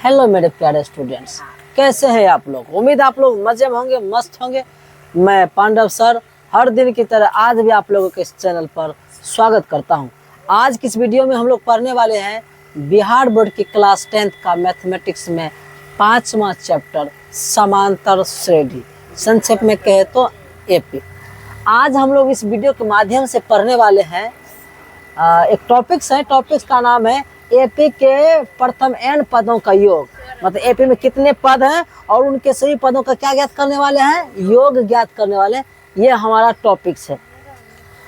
Hello मेरे प्यारे students, कैसे हैं आप लोग। उम्मीद आप लोग मजे में होंगे, मस्त होंगे। मैं पांडव सर हर दिन की तरह आज भी आप लोगों के इस चैनल पर स्वागत करता हूं। आज की इस वीडियो में हम लोग पढ़ने वाले हैं बिहार बोर्ड की क्लास 10th का मैथमेटिक्स में 5वां चैप्टर समांतर श्रेणी, संक्षेप में कहे तो एपी। आज हम लोग इस वीडियो के माध्यम से पढ़ने वाले हैं एक टॉपिक्स का नाम है एपी के प्रथम n पदों का योग। मतलब एपी में कितने पद हैं और उनके सभी पदों का क्या ज्ञात करने वाले हैं, योग ज्ञात करने वाले। ये हमारा टॉपिक्स है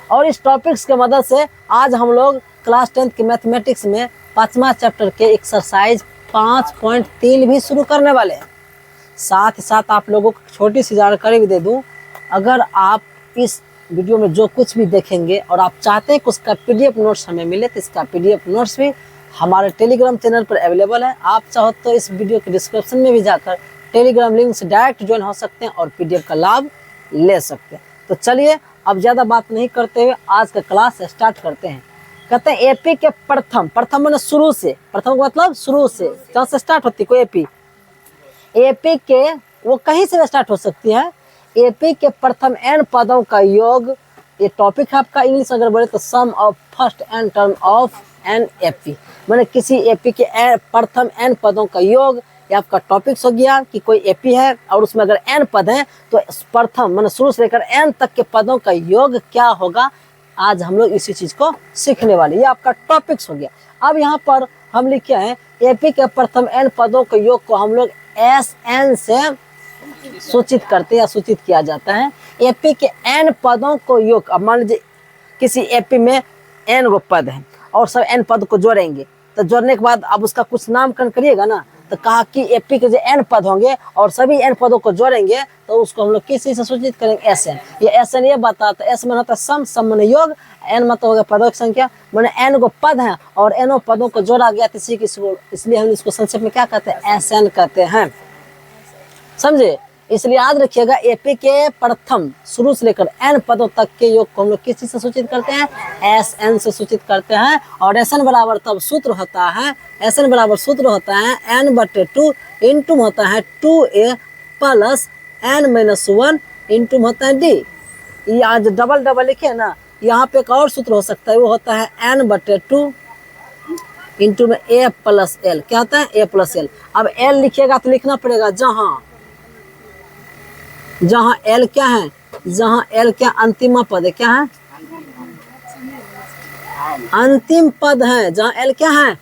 और इस टॉपिक्स के मदद से आज हम लोग क्लास 10th के मैथमेटिक्स में 5वां चैप्टर के एक्सरसाइज 5.3 भी शुरू करने वाले हैं। साथ ही साथ आप लोगों को छोटी सी जानकारी भी दे दूं, अगर आप इस वीडियो में जो कुछ भी देखेंगे और आप चाहते हैं कि उसका पीडीएफ नोट्स हमें मिले तो इसका पीडीएफ नोट्स भी हमारे टेलीग्राम चैनल पर अवेलेबल है। आप चाहो तो इस वीडियो के डिस्क्रिप्शन में भी जाकर टेलीग्राम लिंक से डायरेक्ट ज्वाइन हो सकते हैं और पीडीएफ का लाभ ले सकते हैं। तो चलिए अब ज़्यादा बात नहीं करते हुए आज का क्लास स्टार्ट करते हैं। कहते हैं एपी के प्रथम मैंने शुरू से, प्रथम का मतलब शुरू से, जहाँ से स्टार्ट होती कोई एपी के वो कहीं से स्टार्ट हो सकती है। एपी के प्रथम n पदों का योग, ये टॉपिक है आपका। इंग्लिश अगर बोले तो sum of first n term of an AP, मैंने किसी एपी के प्रथम n पदों का योग। ये आपका टॉपिक्स हो गया कि कोई एपी है और उसमें अगर n पद हैं तो प्रथम मैंने शुरू से लेकर n तक के पदों का योग क्या होगा। आज हम लोग इसी चीज को सीखने वाले, ये आपका टॉपिक्स हो गया। अब यहाँ पर हम लिखे हैं एपी के प्रथम n पदों के योग को हम लोग SN से सूचित करते हैं या सूचित किया जाता है। एपी के n पदों को योग, अब मान लीजिए किसी एपी में n गो पद है और सब n पद को जोड़ेंगे, तो जोड़ने के बाद अब उसका कुछ नामकरण करिएगा ना, तो कहा कि एपी के जो n पद होंगे और सभी n पदों को जोड़ेंगे तो उसको हम लोग किस चीज से सूचित करेंगे, SN। ये SN ये बताता है, S में होता है सम माने योग, n मतलब हो गया पदों की संख्या, माने n गो पद हैं और n पदों को जोड़ा गया तो इसलिए हम इसको संक्षेप में क्या कहते हैं, SN कहते हैं। समझे, इसलिए याद रखिएगा एपी के प्रथम शुरू से लेकर n पदों तक के योग को हम लोग किस चीज से सूचित करते हैं, SN से सूचित करते हैं। और SN बराबर तब सूत्र होता है, SN बराबर सूत्र होता है n/2 इंटू होता है 2a प्लस n-1 इंटू होता है d। ये आज डबल लिखे ना, यहाँ पे एक और सूत्र हो सकता है, वो होता है n/2 इंटू में a प्लस l। क्या होता है, a प्लस l। अब l लिखिएगा तो लिखना पड़ेगा जहाँ L क्या है, जहाँ L क्या अंतिम पद है, क्या है अंतिम पद है, जहाँ L क्या है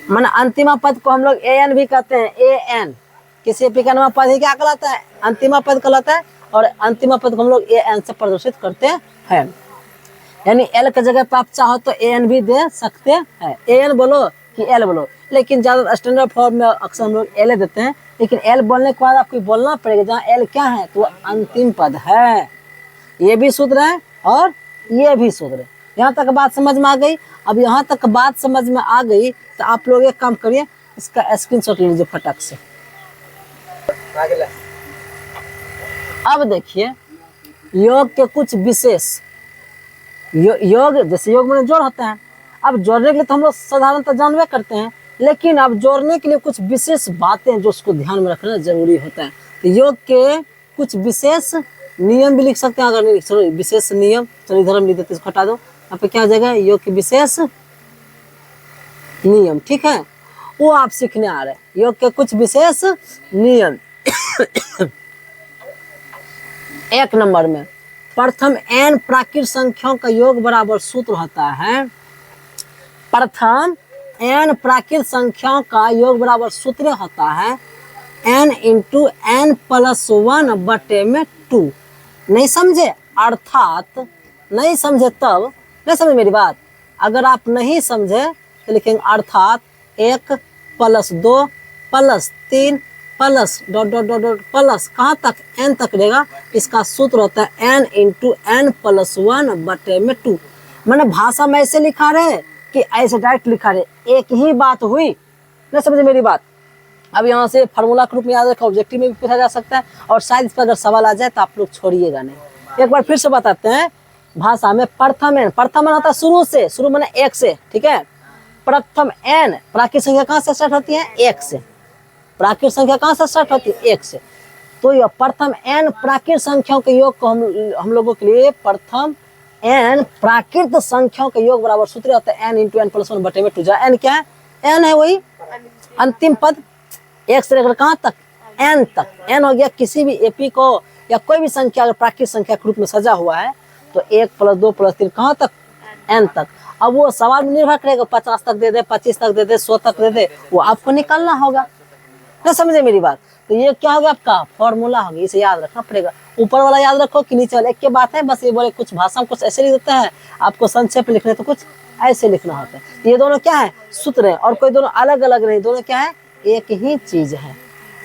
माने अंतिम पद को हम लोग AN भी कहते हैं। AN किसी एपी का नाम पद है क्या कहलाता है, अंतिम पद कहलाता है। और अंतिम पद को हम लोग AN से प्रदर्शित करते हैं, यानी L की जगह पर आप चाहो तो AN भी दे सकते हैं। AN बोलो कि L बोलो, लेकिन ज्यादा स्टैंडर्ड फॉर्म में अक्सर हम लोग L देते हैं। लेकिन L बोलने के बाद आपको बोलना पड़ेगा जहाँ L क्या है तो अंतिम पद है। ये भी सूत्र है और ये भी सूत्र है। यहाँ तक बात समझ में आ गई। अब यहाँ तक बात समझ में आ गई तो आप लोग एक काम करिए, इसका स्क्रीनशॉट ले लीजिए फटाक से। अब देखिए योग के कुछ विशेष योग, जैसे योग में जोड़ होता है। अब जोड़ने के लिए तो हम लोग साधारणतः जानवे करते हैं, लेकिन अब जोड़ने के लिए कुछ विशेष बातें हैं जो उसको ध्यान में रखना जरूरी होता है। तो योग के कुछ विशेष नियम भी लिख सकते हैं, अगर नहीं लिख सकते विशेष नियम, चलो इधर हम लिख देते, इसको हटा दो। यहाँ पे क्या हो जाएगा, योग के विशेष नियम, ठीक है, वो आप सीखने आ रहे हैं। योग के कुछ विशेष नियम। एक नंबर में प्रथम n प्राकृत संख्याओं का योग बराबर सूत्र होता है। प्रथम n प्राकृत संख्याओं का योग बराबर सूत्र होता है n इंटू n प्लस 1 बटे में 2। नहीं समझे, अर्थात नहीं समझे तब नहीं समझे मेरी बात। अगर आप नहीं समझे तो लिखेंगे अर्थात 1 plus 2 plus 3 plus dot dot dot dot plus कहाँ तक, n तक रहेगा। इसका सूत्र होता है n इंटू n प्लस 1 बटे में 2। मैंने भाषा में ऐसे लिखा रहे कि ऐसे डायरेक्ट लिखा रहे, एक ही बात हुई। नहीं समझे मेरी बात। अब यहाँ से फार्मूला के रूप में याद रखा, ऑब्जेक्टिव में भी पूछा जा सकता है और शायद इस पर अगर सवाल आ जाए तो आप लोग छोड़िएगा नहीं। एक बार फिर से बताते हैं भाषा में। प्रथम होता है शुरू से, शुरू माने एक से, ठीक है। प्रथम n प्राकृत संख्या कहाँ से स्टार्ट होती है? 1 से। प्राकृत संख्या कहाँ से स्टार्ट होती है? 1 से। तो यह प्रथम n प्राकृत संख्याओं के योग को हम लोगों के लिए प्रथम n प्राकृत संख्याओं के योग बराबर सूत्र होता है n इंटू एन प्लस 1 बटे में 2। जहाँ n क्या है? n है वही अंतिम पद, 1 से लेकर कहाँ तक? n तक। n हो गया किसी भी एपी को या कोई भी संख्या अगर प्राकृत संख्या के रूप में सजा हुआ है तो 1 + 2 + 3 कहाँ तक? n तक। अब वो सवाल में निर्भर करेगा, 50 तक दे दे, 25 तक दे दे, 100 तक दे दे, वो आपको निकालना होगा। ना समझे मेरी बात? तो ये क्या होगा? आपका फॉर्मूला होगा, इसे याद रखना पड़ेगा। ऊपर वाला याद रखो कि नीचे वाला एक के बात है, बस ये बोले कुछ भाषा में कुछ ऐसे लिख देता है, आपको संक्षेप लिखने तो कुछ ऐसे लिखना होता है। ये दोनों क्या है? सूत्र है, और कोई दोनों अलग अलग नहीं, दोनों क्या है? एक ही चीज है।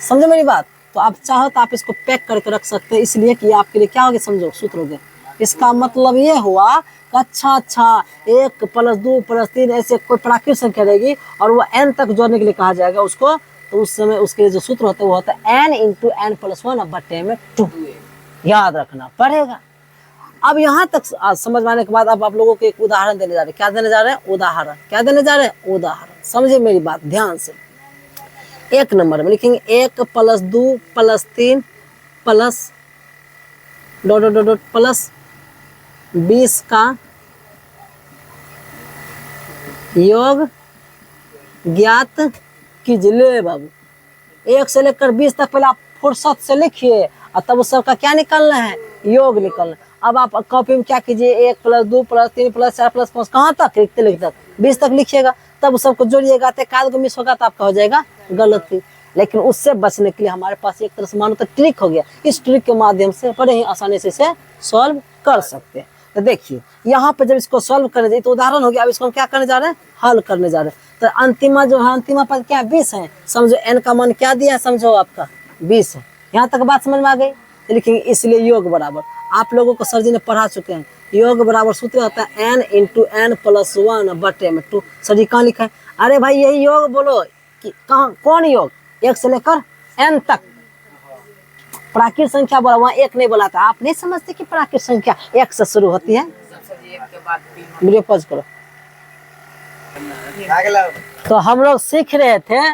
समझो मेरी बात? तो आप चाहो तो आप इसको पैक करके रख सकते हैं, इसलिए कि आपके लिए क्या हो गया? समझो, सूत्र हो गया। इसका मतलब ये हुआ कि अच्छा 1 + 2 + 3 ऐसे कोई प्राकृत संख्या रहेगी और वो n तक जोड़ने के लिए कहा जाएगा उसको, तो उस समय उसके जो सूत्र होता है वो होता है n इंटू एन प्लस 1 बटे में 2। याद रखना पड़ेगा। अब यहाँ तक समझ में आने के बाद अब आप लोगों को एक उदाहरण देने जा रहे हैं। क्या देने जा रहे हैं? उदाहरण। क्या देने जा रहे हैं? उदाहरण। समझे मेरी बात ध्यान से। 1 नंबर में लिखेंगे 1 + 2 + 3 प्लस प्लस 20 का योग ज्ञात कीजिए। बाबू 1 से लेकर 20 तक पहले आप फुर्सत से लिखिए और तब उस सबका क्या निकालना है? योग निकालना। अब आप कॉपी में क्या कीजिए? 1 + 2 + 3 + 4 + 5 कहाँ तक लिखते तक 20 तक लिखिएगा, तब उस सबको जोड़िएगा। तो को मिस होगा तो आपका हो जाएगा गलती। लेकिन उससे बचने के लिए हमारे पास एक तरह से मानो तो ट्रिक हो गया। इस ट्रिक के माध्यम से बड़े ही आसानी से इसे सॉल्व कर सकते हैं। तो देखिए यहाँ पे जब इसको सॉल्व करने जाए तो उदाहरण हो गया। अब इसको हम क्या करने जा रहे हैं? हल करने जा रहे हैं। तो अंतिमा जो है, अंतिमा पद क्या है? 20 है। समझो n का मान क्या दिया है? समझो आपका 20 है। यहाँ तक बात समझ में आ गई? तो लिखेंगे इसलिए योग बराबर, आप लोगों को सर जी ने पढ़ा चुके हैं, योग बराबर सूत्र होता है n इंटू एन प्लस 1 बटे में 2। सर जी कहाँ लिखा है? अरे भाई यही योग बोलो कि कहाँ, कौन योग? 1 से लेकर n तक प्राकृत संख्या बोला, वहाँ 1 नहीं बोला था। आप नहीं समझते कि प्राकृत संख्या 1 से शुरू होती है? वीडियो पॉज करो। तो हम लोग सीख रहे थे,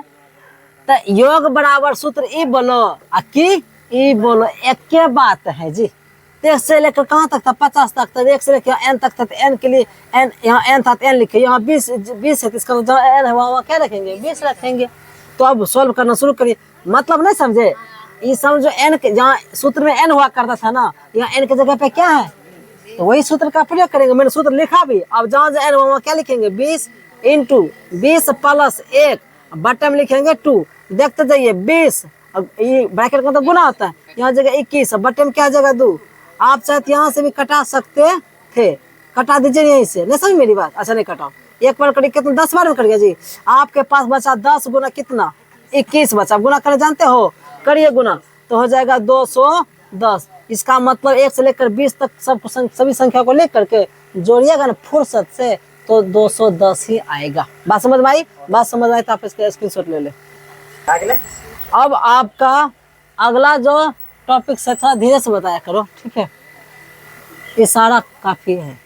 तो योग बराबर सूत्र ई बोलो कि ई बोलो, एक के बात है जी। 1 से लेकर कहाँ तक था? 50 तक था। 1 से लेकर n तक था, तो n के लिए n, यहाँ n था तो n लिखे, यहाँ 20 है, इसका n है वहाँ क्या रखेंगे? 20 रखेंगे। तो अब सॉल्व करना शुरू करिए। मतलब नहीं समझे? ये समझो n के जहाँ सूत्र में n हुआ करता था ना, यहाँ n के जगह पे क्या है? तो वही सूत्र का प्रयोग करेंगे। मैंने सूत्र लिखा भी। अब जहाँ n हुआ वहाँ क्या लिखेंगे? 20 इंटू 20 प्लस 1 बटे में लिखेंगे 2। देखते जाइए 20, अब ये ब्रैकेट का तो गुना होता है, यहाँ जगह 21, बटे में क्या जगह 2। आप चाहे यहाँ से भी कटा सकते थे, कटा दीजिए यहीं से। नहीं समझ मेरी बात? अच्छा नहीं कटाओ, एक बार करिए कितना? 10 बार में कर गया जी। आपके पास बचा 10 गुना कितना? 21 बचा। गुना करने जानते हो? करिए गुना, तो हो जाएगा 210। इसका मतलब 1 से लेकर 20 तक सभी संख्या को लेकर के जोड़िएगा ना फुर्सत से, तो 210 ही आएगा। बात समझ में आई? बात समझ आई तो आप इसका स्क्रीनशॉट ले ले। अब आपका अगला जो टॉपिक से थोड़ा धीरे से बताया करो, ठीक है? ये सारा काफी है।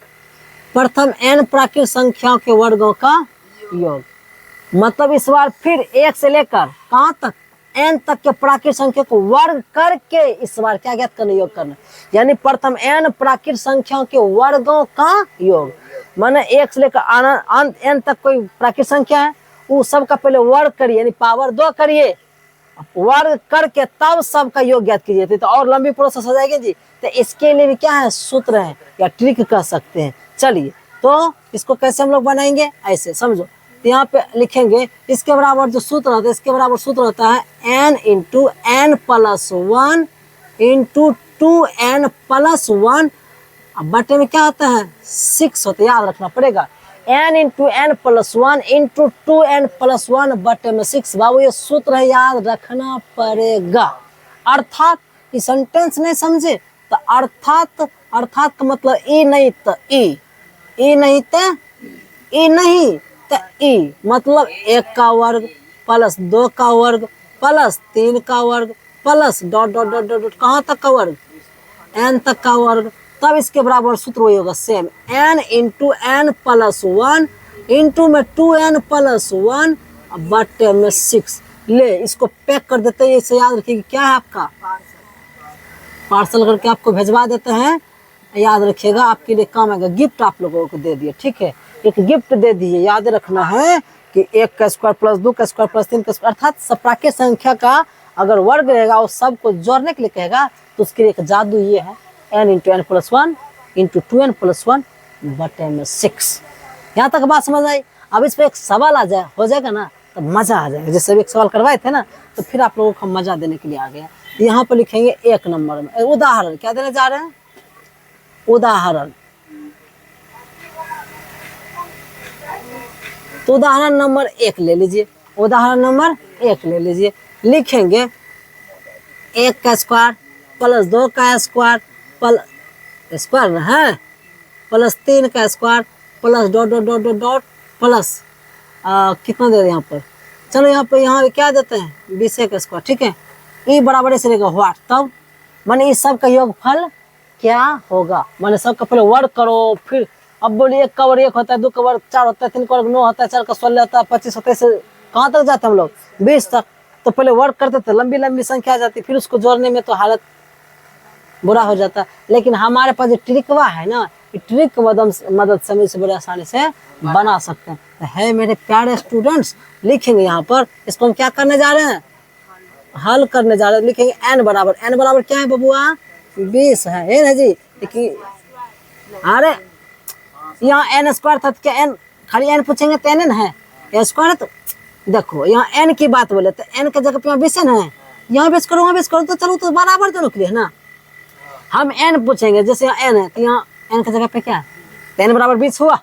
प्रथम n प्राकृत संख्याओं के वर्गों का योग, मतलब इस बार फिर 1 से लेकर कहाँ तक? n तक के प्राकृत संख्या को वर्ग करके इस बार क्या ज्ञात करना? योग करना। यानी प्रथम n प्राकृत संख्याओं के वर्गों का योग, माने 1 से लेकर n तक कोई प्राकृत संख्या है, वो सबका पहले वर्ग करिए, यानी पावर 2 करिए, वर्ग करके तब सबका योग ज्ञात कीजिए। तो और लंबी प्रोसेस हो जाएगी जी। तो इसके लिए भी क्या है? सूत्र है या ट्रिक कह सकते हैं। चलिए तो इसको कैसे हम लोग बनाएंगे? ऐसे समझो। तो यहाँ पे लिखेंगे इसके बराबर जो सूत्र होता है, इसके बराबर सूत्र होता है n into n plus 1 into 2n plus 1 बटे में क्या होता है? 6 होता है। याद रखना पड़ेगा, n into n plus 1 into 2n plus 1 बटे में 6। बाबू ये सूत्र है, याद रखना पड़ेगा। अर्थात ये सेंटेंस नहीं समझे तो अर्थात का मतलब ई नहीं तो ई, ई नहीं तो ई नहीं तो ई, मतलब 1 का वर्ग प्लस 2 का वर्ग प्लस 3 का वर्ग plus dot dot dot dot कहाँ तक का वर्ग? n तक का वर्ग। तब इसके बराबर सूत्र वही होगा same, n into n plus 1 into में 2n+1 बटे में 6। ले इसको पैक कर देते हैं, इसे याद रखिए क्या है आपका पार्सल करके आपको भेजवा देते हैं, याद रखिएगा आपके लिए काम आएगा। गिफ्ट आप लोगों को दे दिए, ठीक है, एक गिफ्ट दे दिए, याद रखना है कि 1 का स्क्वायर प्लस 2 का स्क्वायर प्लस 3 का स्क्वायर, अर्थात सप्राके संख्या का अगर वर्ग रहेगा और सबको जोड़ने के लिए कहेगा तो उसके लिए एक जादू ये है, n × n+1 × 2n+1 बटे में 6। यहाँ तक बात समझ आई। अब इस पर एक सवाल आ जाए हो जाएगा ना तो मजा आ जाएगा। जैसे एक सवाल करवाए थे ना तो फिर आप लोगों को मजा देने के लिए आ गया। यहाँ पर लिखेंगे 1 नंबर में उदाहरण, क्या देने जा रहे हैं, उदाहरण। तो उदाहरण नंबर 1 ले लीजिए, उदाहरण नंबर 1 ले लीजिए। लिखेंगे 1 का स्क्वायर प्लस 2 का स्क्वायर स्क्वायर है प्लस 3 का square plus dot dot dot dot dot plus कितना दे रहे हैं यहाँ पर, चलो यहाँ क्या देते हैं 20 का स्क्वायर, ठीक है। ये बराबर से रहेगा व्हाट, तब माने इस सब का योगफल क्या होगा, माने सब का पहले वर्ग करो, फिर अब बोलिए 1 का वर्ग 1 होता है, 2 का वर्ग 4 होता है, 3 का वर्ग 9 होता है, 4 का 16 होता है, 25 होता है, से कहाँ तक जाते हैं हम लोग 20 तक। तो पहले वर्ग करते थे, लंबी लंबी संख्या आ जाती, फिर उसको जोड़ने में तो हालत बुरा हो जाता। लेकिन हमारे पास जो ट्रिकवा है ना, ट्रिक की मदद से हम इसे बड़े आसानी से बना सकते हैं। तो है मेरे प्यारे स्टूडेंट्स, लिखेंगे यहाँ पर, इसको हम क्या करने जा रहे हैं, हल करने जा रहे हैं। लिखेंगे n बराबर क्या है बबुआ 20 है ना जी। देखिए अरे यहाँ n स्क्वायर था, क्या n खाली n पूछेंगे तो n है, n स्क्वायर है तो देखो यहाँ n की बात बोले तो n के जगह पे 20 है, यहाँ बेस करो वहाँ बेस करो तो चलो तो बराबर दोनों के लिए है ना। हम n पूछेंगे, जैसे यहाँ n है तो यहाँ n की जगह पे क्या है तो n बराबर 20 हुआ।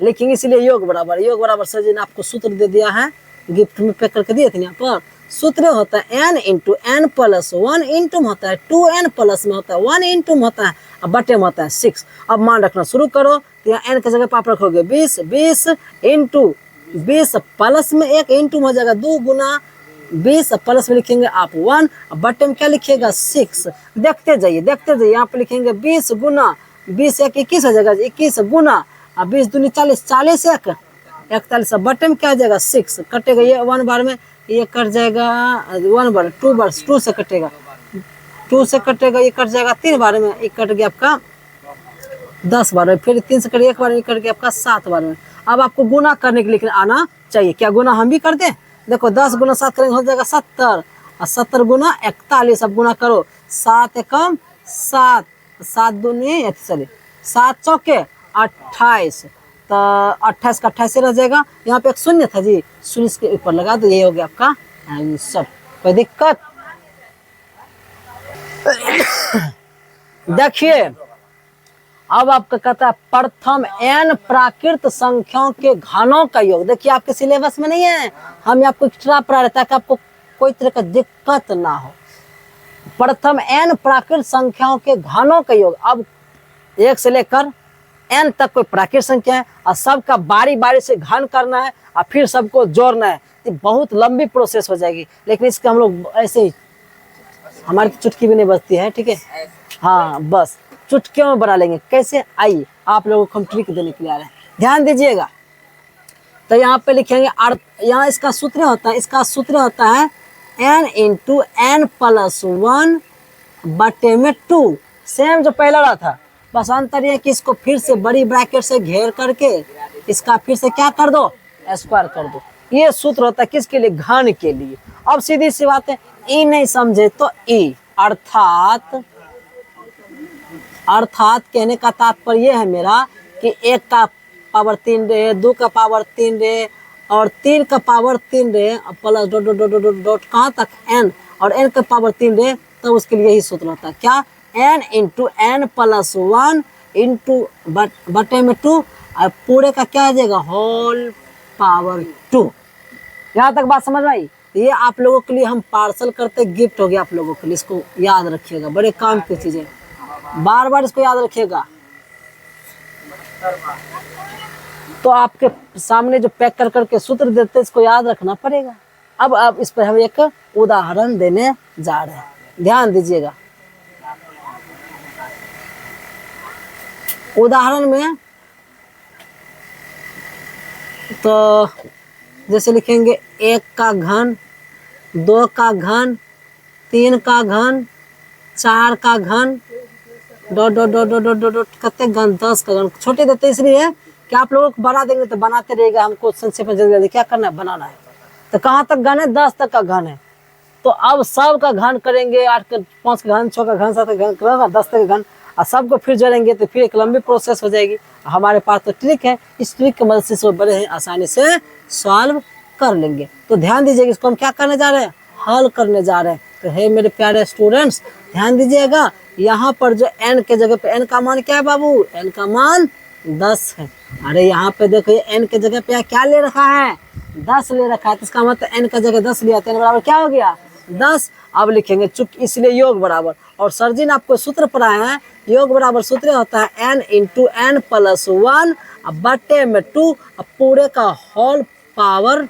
लेकिन इसलिए योग बराबर सर जी ने आपको सूत्र दे दिया है, गिफ्ट में पैक करके दिए थे। यहाँ पर सूत्र होता है n × n+1 इंटू में होता है 2n प्लस में होता है 1 इंटू में होता है अब बटे में होता है 6। अब मान रखना शुरू करो तो यहाँ n की जगह पर आप रखोगे 20 इंटू 20 प्लस में 1 इंटू में हो जाएगा 2 गुना 20 प्लस में लिखेंगे आप 1, बटे में क्या लिखिएगा 6। देखते जाइए यहाँ पे लिखेंगे 20 गुना 20 1 21 हो जाएगा 21 गुना 20 दूनी 40 40 1 41, बटे में क्या आ जाएगा 6, कटेगा ये 1 बार में ये कट जाएगा 1 बार 2 बार 2 से कटेगा 2 से कटेगा ये कट जाएगा 3 बार में, ये कट गया आपका 10 बार में, फिर 3 से कटेगा 1 बार में, कट गया आपका 7 बार में। अब आपको गुना करने के लिए आना चाहिए, क्या गुना हम भी कर दें, देखो 10 गुना 7 करेंगे हो जाएगा 70 और 70 गुना 41, अब गुना करो 7 एकम 7 7 दूनी सॉरी 7 चौके 28, तो 28 का 28 रह जाएगा। यहाँ पे एक शून्य था जी, शून्य के ऊपर लगा तो ये हो गया आपका आंसर। कोई दिक्कत देखिए अब आपका कहता है प्रथम n प्राकृत संख्याओं के घनों का योग। देखिए आपके सिलेबस में नहीं है, हम आपको एक्स्ट्रा पढ़ा रहे ताकि आपको कोई तरह का दिक्कत ना हो। प्रथम n प्राकृत संख्याओं के घनों का योग, अब 1 से लेकर n तक कोई प्राकृत संख्या है और सबका बारी बारी से घन करना है और फिर सबको जोड़ना है, तो बहुत लंबी प्रोसेस हो जाएगी। लेकिन इसका हम लोग ऐसे ही, हमारी तो चुटकी भी नहीं बजती है, ठीक है, हाँ बस चुटकियों में बना लेंगे। कैसे, आइए आप लोगों को हम ट्रिक देने के लिए आ रहे हैं, ध्यान दीजिएगा। तो यहाँ पे लिखेंगे यहाँ इसका सूत्र होता है n × n+1 बटे में 2, सेम जो पहला रहा था, बस अंतर यह कि इसको फिर से बड़ी ब्रैकेट से घेर करके इसका फिर से क्या कर दो स्क्वायर कर दो। ये सूत्र होता है किसके लिए, घन के लिए। अब सीधी सी बात है, ई नहीं समझे तो ई, अर्थात कहने का तात्पर्य यह है मेरा कि 1 का पावर 3 रहे, 2 का पावर 3 रहे और 3 का पावर 3 रहे plus dot dot dot dot dot कहाँ तक n और n का पावर 3 रहे, तो उसके लिए यही सूत्र होता है क्या, n × n+1 इंटू बटे में 2 और पूरे का क्या आ जाएगा होल पावर 2। यहाँ तक बात समझ में आई। ये आप लोगों के लिए हम पार्सल करते गिफ्ट हो गया आप लोगों के लिए, इसको याद रखिएगा, बड़े काम की चीजें, बार बार इसको याद रखिएगा। तो आपके सामने जो पैक कर करके सूत्र देते इसको याद रखना पड़ेगा। अब इस पर हम एक उदाहरण देने जा रहे हैं, ध्यान दीजिएगा। उदाहरण में तो जैसे लिखेंगे 1 का घन, 2 का घन, 3 का घन, 4 का घन, dot dot dot dot dot dot कितने घन, 10 का घन। छोटे देते इसलिए कि आप लोगों को बना देंगे तो बनाते रहेगा, हमको संक्षेप में जल्दी क्या करना है, बनाना है। तो कहाँ तक घन है, 10 तक का घन है। तो अब सब का घन करेंगे, 8 का, 5 का घन, 6 का घन, 7 का घन, 10 तक का घन, और सबको फिर जोड़ेंगे तो फिर एक लंबी प्रोसेस हो जाएगी। हमारे पास तो ट्रिक है, इस ट्रिक की मदद से इसको बड़े हैं आसानी से सॉल्व कर लेंगे। तो ध्यान दीजिएगा, इसको हम क्या करने जा रहे हैं, हल करने जा रहे हैं। तो हे मेरे प्यारे स्टूडेंट्स, ध्यान दीजिएगा, यहाँ पर जो n के जगह पे n का मान क्या है बाबू, n का मान 10 है। अरे यहाँ पे देखो ये n के जगह पे क्या ले रखा है, 10 ले रखा है। तो इसका मतलब n का जगह 10 लिया तो n बराबर क्या हो गया, 10। अब लिखेंगे चुप, इसलिए योग बराबर, और सर जी ने आपको सूत्र पढ़ाया है, योग बराबर सूत्र होता है n इंटू n प्लस 1 बटे में 2 पूरे का होल पावर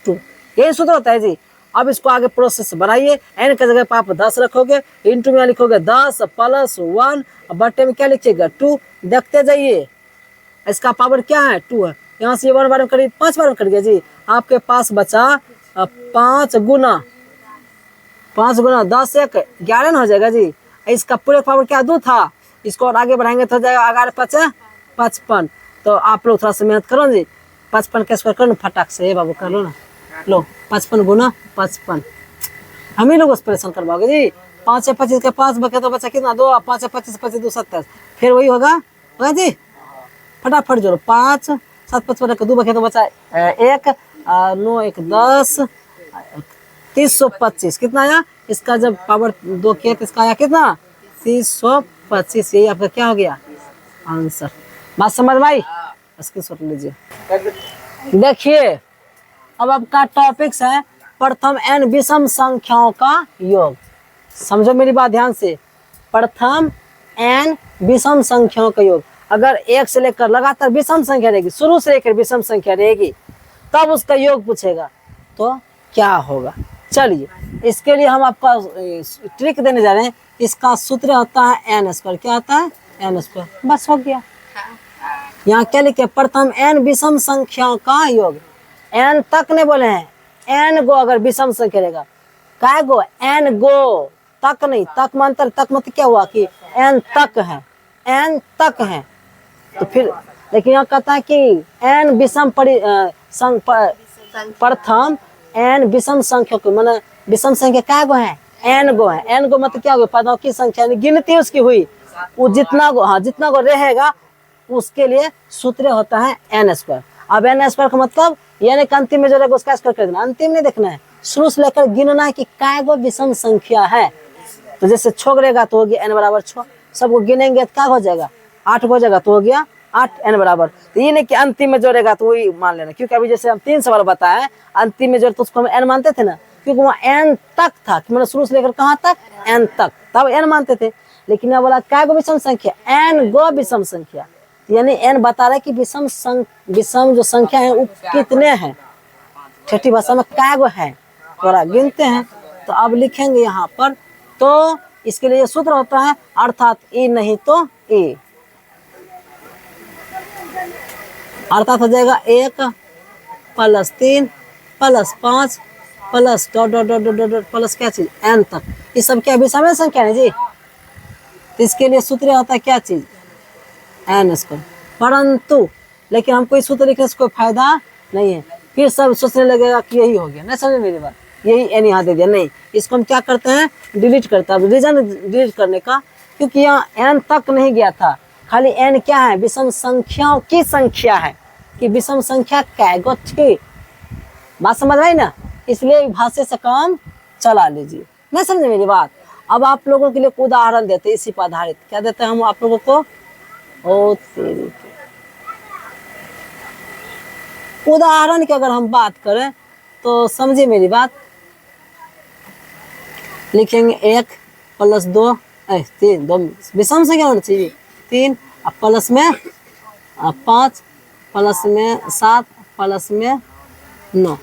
2, यही सूत्र होता है जी। अब इसको आगे प्रोसेस बनाइए, n की जगह पर आप 10 रखोगे, इंटू में लिखोगे 10 प्लस 1 बटे में क्या लिखिएगा 2, देखते जाइए इसका पावर क्या है 2 है। यहाँ से 1 बार में करीब 5 बार में कट गया जी, आपके पास बचा 5 गुना 10 1 11 हो जाएगा जी। इसका पूरे पावर क्या 2 था, इसको और आगे बढ़ाएंगे तो हो जाएगा 11 5 55। तो आप लोग थोड़ा सा मेहनत करो जी, 55 का स्क्वायर करो ना फटाक से, बाबू कर लो ना, लो 55 गुना 55, हम ही लोग उस परेशान करवाओगे जी। 5 25 के 5 बचे तो बचा कितना 2, 5 25 25 2 27, फिर वही होगा जी, फटाफट जोड़ो 5 7 55 2 बचे तो बचा 1 9 1 10 325, कितना आया, इसका जब पावर 2 किया तो इसका आया कितना 325, यही आपका क्या हो गया आंसर। बात समझ भाई, इसकी सोच लीजिए। देखिए अब आपका टॉपिक्स है प्रथम n विषम संख्याओं का योग। समझो मेरी बात ध्यान से, प्रथम n विषम संख्याओं का योग। अगर 1 से लेकर लगातार विषम संख्या रहेगी, शुरू से लेकर विषम संख्या रहेगी, तब उसका योग पूछेगा तो क्या होगा। चलिए इसके लिए हम आपका ट्रिक देने जा रहे हैं। इसका सूत्र होता है n स्क्वायर, क्या होता है n स्क्वायर, बस हो गया। यहाँ क्या लिखे, प्रथम n विषम संख्याओं का योग। n तक नहीं बोले हैं, n गो अगर विषम संख्या रहेगा, काय गो n गो, तक नहीं, तक में अंतर, तक मतलब क्या हुआ कि n तक है, n तक है। तो फिर लेकिन यहाँ कहता है कि n विषम प्रथम n विषम संख्या को, माने विषम संख्या क्या गो है, n गो है। n गो मतलब क्या हुआ, पदों की संख्या गिनती उसकी हुई, वो जितना गो, हाँ जितना गो रहेगा उसके लिए सूत्र होता है n स्क्वायर। अब n स्क्वायर का मतलब यानी कि अंतिम में जो रहेगा उसका स्क्वायर कर देना, अंतिम नहीं देखना है, शुरू से लेकर गिनना है कि काय गो विषम संख्या है। तो जैसे 6 रहेगा तो हो गया n बराबर 6, सबको गिनेंगे तो क्या हो जाएगा 8 हो जाएगा, तो हो गया 8 n बराबर। तो ये नहीं कि अंतिम में जो रहेगा तो वही मान लेना, क्योंकि अभी जैसे हम 3 सवाल बताए अंतिम में जो तो उसको हम n मानते थे ना, क्योंकि वहाँ n तक था, मतलब शुरू से लेकर कहाँ तक n तक, तब n मानते थे। लेकिन अब बोला काय गो विषम संख्या, n गो विषम संख्या, यानी n बता रहा है कि विषम जो संख्या है वो कितने हैं, ठेठी भाषा में काय गो है, थोड़ा गिनते हैं। तो अब लिखेंगे यहाँ पर, तो इसके लिए सूत्र होता है अर्थात e नहीं तो e, अर्थात हो जाएगा 1 plus 3 plus 5 plus dot dot dot dot dot plus क्या चीज n तक, ये सब क्या विषम संख्या है जी। तो इसके लिए सूत्र होता है क्या चीज n स्क्वायर। परंतु लेकिन हमको इस सूत्र लिखने से कोई फायदा नहीं है, फिर सब सोचने लगेगा कि यही हो गया, नहीं समझे मेरी बात, यही n यहाँ दे दिया, नहीं, इसको हम क्या करते हैं डिलीट करते हैं। रीजन डिलीट करने का, क्योंकि यहाँ n तक नहीं गया था, खाली n क्या है विषम संख्याओं की संख्या है, कि विषम संख्या कै गो थी, बात समझ आई ना, इसलिए भाषा से काम चला लीजिए, नहीं समझे मेरी बात। अब आप लोगों के लिए उदाहरण देते हैं इसी पर आधारित, क्या देते हैं हम आप लोगों को, ओ तेरी उदाहरण की अगर हम बात करें तो समझिए मेरी बात, लिखेंगे 1 प्लस 2 3, 2 विषम संख्या होना चाहिए, 3 प्लस में 5 प्लस में 7 प्लस में 9,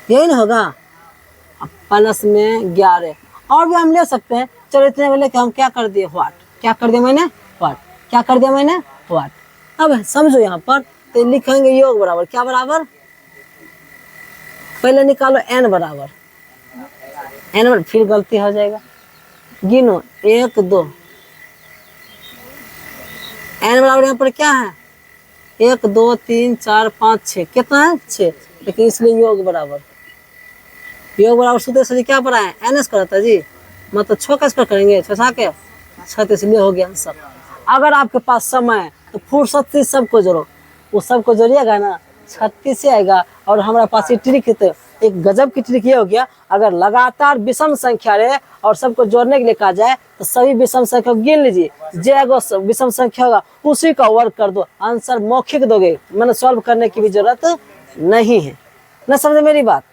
यही ना होगा, प्लस में 11, और भी हम ले सकते हैं। चलो इतने बोले कि हम क्या कर दिए व्हाट, क्या कर दिया मैंने व्हाट, क्या कर दिया मैंने व्हाट। अब समझो यहाँ पर, तो लिखेंगे योग बराबर क्या बराबर पहले निकालो n बराबर, n बराबर, फिर गलती हो जाएगा। गिनो 1 2, n बराबर यहाँ पर क्या है 1 2 3 4 5 6, कितना है 6, लेकिन इसलिए योग बराबर सूत्र से क्या पढ़ा है n स्क्वायर था जी, मतलब 6 का स्क्वायर करेंगे 6 के 36, इसलिए हो गया आंसर। अगर आपके पास समय है तो फुर्सत से सबको जोड़ो, वो सबको जोड़िएगा ना 36 से आएगा। और हमारे पास ये ट्रिक है, तो एक गजब की ट्रिक ये हो गया, अगर लगातार विषम संख्या रहे और सबको जोड़ने के लिए कहा जाए तो सभी विषम संख्या गिन लीजिए, जो विषम संख्या होगा उसी का वर्क कर दो, आंसर मौखिक दोगे, मैंने सॉल्व करने की भी जरूरत नहीं है। ना समझे मेरी बात?